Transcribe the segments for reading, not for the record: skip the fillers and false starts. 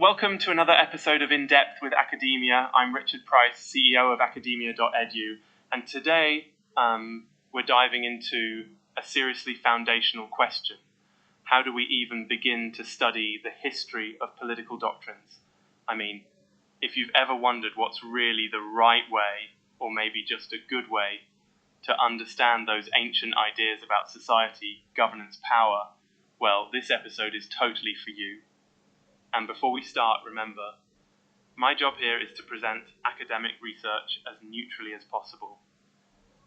Welcome to another episode of In Depth with Academia. I'm Richard Price, CEO of academia.edu, and today we're diving into a seriously foundational question. How do we even begin to study the history of political doctrines? I mean, if you've ever wondered what's really the right way, or maybe just a good way, to understand those ancient ideas about society, governance, power, well, this episode is totally for you. And before we start, remember, my job here is to present academic research as neutrally as possible.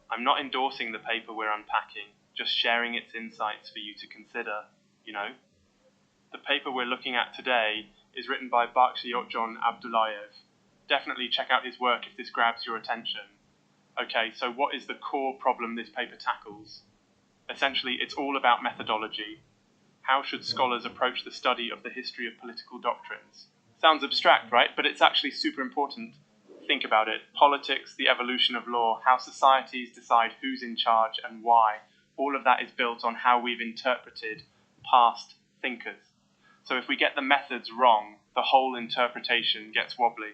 I'm not endorsing the paper we're unpacking, just sharing its insights for you to consider, The paper we're looking at today is written by Barkshayotjon Abdullayev. Definitely check out his work if this grabs your attention. Okay, so what is the core problem this paper tackles? Essentially, it's all about methodology. How should scholars approach the study of the history of political doctrines? Sounds abstract, right? But it's actually super important. Think about it. Politics, the evolution of law, how societies decide who's in charge and why. All of that is built on how we've interpreted past thinkers. So if we get the methods wrong, the whole interpretation gets wobbly.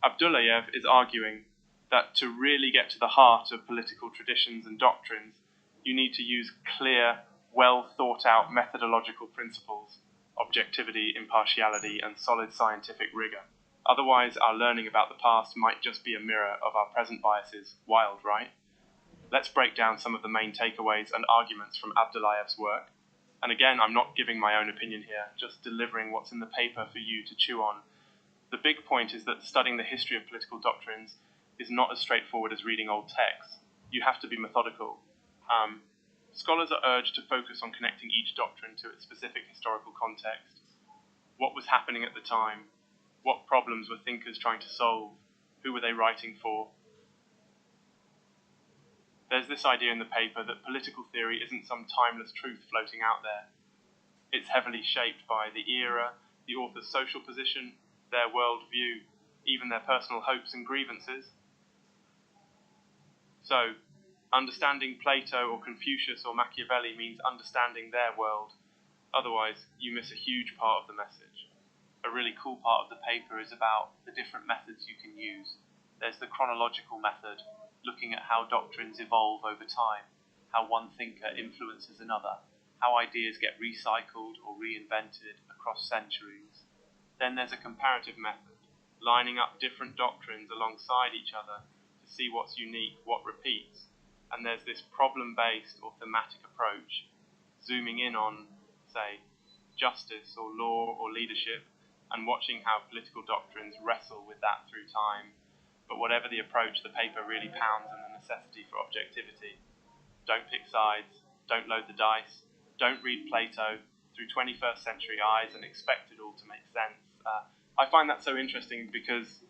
Abdullayev is arguing that to really get to the heart of political traditions and doctrines, you need to use clear, well thought out methodological principles, objectivity, impartiality, and solid scientific rigor. Otherwise, our learning about the past might just be a mirror of our present biases. Wild, right? Let's break down some of the main takeaways and arguments from Abdullayev's work. And again, I'm not giving my own opinion here, just delivering what's in the paper for you to chew on. The big point is that studying the history of political doctrines is not as straightforward as reading old texts. You have to be methodical. Scholars are urged to focus on connecting each doctrine to its specific historical context. What was happening at the time? What problems were thinkers trying to solve? Who were they writing for? There's this idea in the paper that political theory isn't some timeless truth floating out there. It's heavily shaped by the era, the author's social position, their worldview, even their personal hopes and grievances. So, understanding Plato or Confucius or Machiavelli means understanding their world. Otherwise, you miss a huge part of the message. A really cool part of the paper is about the different methods you can use. There's the chronological method, looking at how doctrines evolve over time, how one thinker influences another, how ideas get recycled or reinvented across centuries. Then there's a comparative method, lining up different doctrines alongside each other to see what's unique, what repeats. And there's this problem-based or thematic approach, zooming in on, say, justice or law or leadership, and watching how political doctrines wrestle with that through time. But whatever the approach, the paper really pounds on the necessity for objectivity. Don't pick sides, don't load the dice, don't read Plato through 21st century eyes and expect it all to make sense. I find that so interesting because,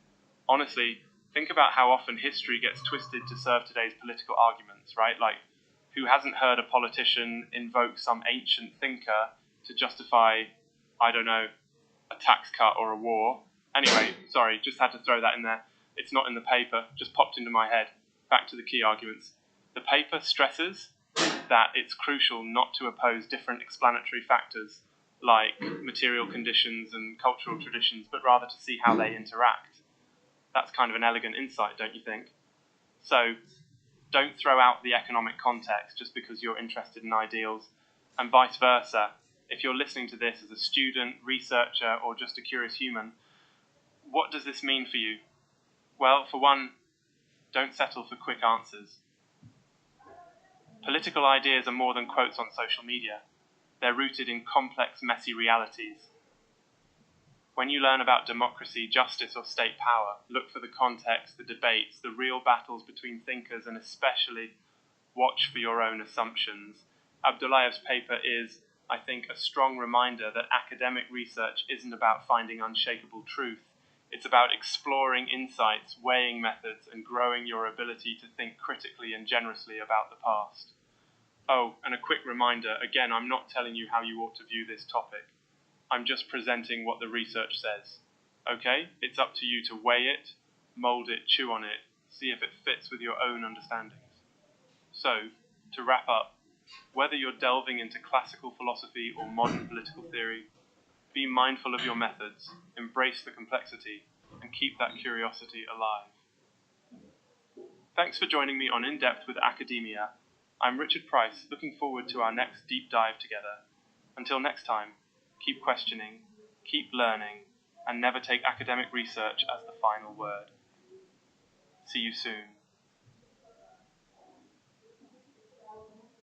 honestly, think about how often history gets twisted to serve today's political arguments, right? Like, who hasn't heard a politician invoke some ancient thinker to justify, I don't know, a tax cut or a war? Anyway, sorry, just had to throw that in there. It's not in the paper, just popped into my head. Back to the key arguments. The paper stresses that it's crucial not to oppose different explanatory factors like material conditions and cultural traditions, but rather to see how they interact. That's kind of an elegant insight, don't you think? So, don't throw out the economic context just because you're interested in ideals, and vice versa. If you're listening to this as a student, researcher, or just a curious human, what does this mean for you? Well, for one, don't settle for quick answers. Political ideas are more than quotes on social media. They're rooted in complex, messy realities. When you learn about democracy, justice, or state power, look for the context, the debates, the real battles between thinkers, and especially watch for your own assumptions. Abdullayev's paper is, I think, a strong reminder that academic research isn't about finding unshakable truth. It's about exploring insights, weighing methods, and growing your ability to think critically and generously about the past. Oh, and a quick reminder, again, I'm not telling you how you ought to view this topic. I'm just presenting what the research says. Okay? It's up to you to weigh it, mold it, chew on it, see if it fits with your own understandings. So, to wrap up, whether you're delving into classical philosophy or modern political theory, Be mindful of your methods, embrace the complexity, and keep that curiosity alive. Thanks for joining me on In Depth with Academia. I'm Richard Price, looking forward to our next deep dive together. Until next time, keep questioning, keep learning, and never take academic research as the final word. See you soon.